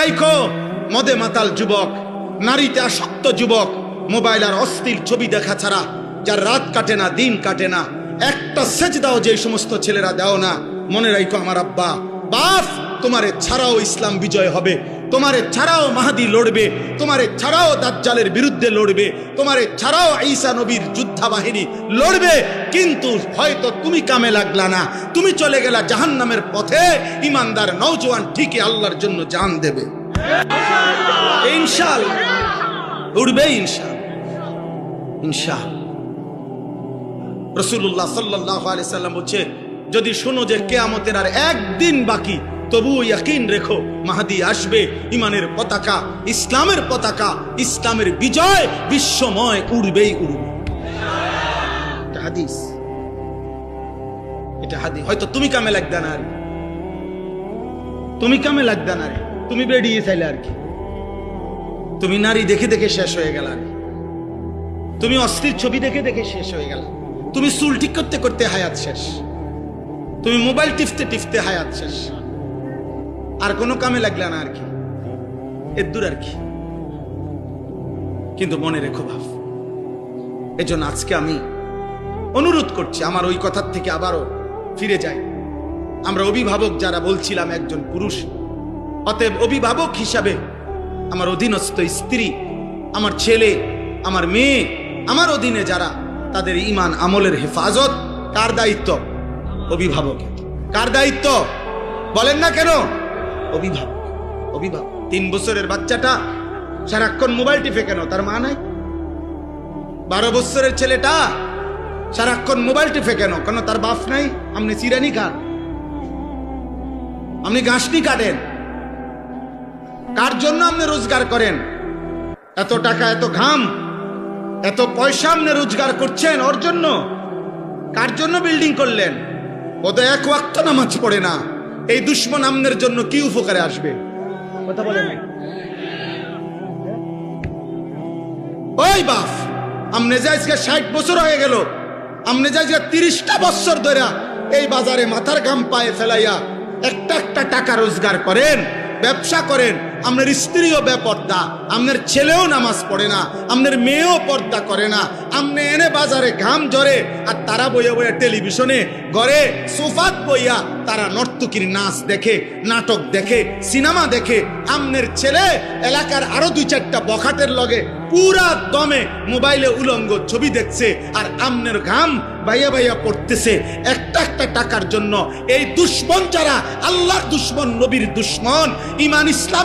রাখো, মদে মাতাল যুবক, নারীতে আসক্ত যুবক, মোবাইল আর অশ্লীল ছবি দেখা ছাড়া যার রাত কাটে না, দিন কাটে না, একটা সেজদাও যে সমস্ত ছেলেরা দাও না, মনে রাখো আমার আব্বা বাপ, তোমারে ছাড়াও ইসলাম বিজয় হবে, তোমারে ছাড়াও মাহাদি লড়বে, তোমারে ছাড়াও দাজ্জালের বিরুদ্ধে লড়বে, তোমারে ছাড়াও ঈসা নবীর যোদ্ধা বাহিনী লড়বে। কিন্তু হয়তো তুমি কামে লাগলা না, তুমি চলে গেলা জাহান্নামের পথে। ইমানদার নওজোয়ান ঠিকই আল্লাহর জন্য জান দেবে ইনশাআল্লাহ, উড়বে ইনশাআল্লাহ, ইনশাআল্লাহ। রাসূলুল্লাহ সাল্লাল্লাহু আলাইহি সাল্লাম বলছে, যদি শোনো যে কিয়ামতের আর একদিন বাকি, তবুও ইয়াকিন রেখো মাহদি আসবে, ইমানের পতাকা, ইসলামের পতাকা, ইসলামের বিজয় বিশ্বময় উড়বেই উড়বে। এটা হাদিস, এটা হাদিস। হয়তো তুমি কামে লাগবে না, তুমি কামে লাগবে না, তুমি বেরিয়ে চাইলে আর কি, তুমি নারী দেখে দেখে শেষ হয়ে গেল, তুমি অশ্লীল ছবি দেখে দেখে শেষ হয়ে গেল, তুমি চুল ঠিক করতে করতে হায়াত শেষ, তুমি মোবাইল টিপতে টিপতে হায়াত শেষ, আর কোনো কামে লাগলা না আর কি, এর দূর আর কি। কিন্তু মনে রেখো ভাব, এজন্য আজকে আমি অনুরোধ করছি, আমার ওই কথার থেকে আবারও ফিরে যাই। আমরা অভিভাবক যারা বলছিলাম, একজন পুরুষ, অতএব অভিভাবক হিসাবে আমার অধীনস্থ স্ত্রী, আমার ছেলে, আমার মেয়ে, আমার অধীনে যারা, তাদের ঈমান আমলের হেফাজত কার দায়িত্ব? অভিভাবক। কার দায়িত্ব বলেন না কেন? অভিভাবক। অভিভাবক। 3 বছরের বাচ্চাটা সারাক্ষণ মোবাইল টিপে কেন? তার মা নাই? 12 বছরের ছেলেটা সারাক্ষণ মোবাইল টিপে কেন? কেন তার বাপ নাই? আপনি চিরানি খান, আপনি ঘাসনি কাটেন, কার জন্য আপনি রোজগার করেন? এত টাকা, এত ঘাম, এত পয়সা আপনি রোজগার করছেন ওর জন্য? কার জন্য বিল্ডিং করলেন? ও তো 1 ওয়াক্ত নামাজ পড়ে না, এই দুশ্মন আমনের জন্য কি উপকারে আসবে? কথা বলেন। ওই বাপ, আমনে যে আজকে 60 বছর হয়ে গেল, আমনে যে আজকে 30টা বছর ধরে এই বাজারে মাথার ঘাম পায়ে ফেলাইয়া একটা একটা টাকা রোজগার করেন, ব্যবসা করেন, আপনার স্ত্রীও বেপর্দা, আপনার ছেলেও নামাজ পড়ে না, আপনার মেয়েও পর্দা করে না, আপনি এনে বাজারে ঘাম ঝরে, আর তারা বইয়া বইয়া টেলিভিশনে ঘরে সোফাত বইয়া তারা নর্তকীর নাচ দেখে, নাটক দেখে, সিনেমা দেখে। আপনার ছেলে এলাকার আরো 2-4টা বখাটের লগে পুরা দমে মোবাইলে উলঙ্গ ছবি দেখছে, আর আমনের ঘাম বাইয়া বাইয়া পড়তেছে একটা একটা টাকার জন্য। এই দুশ্মন যারা, আল্লাহর দুশ্মন, নবীর দুশ্মন, ইমান ইসলামের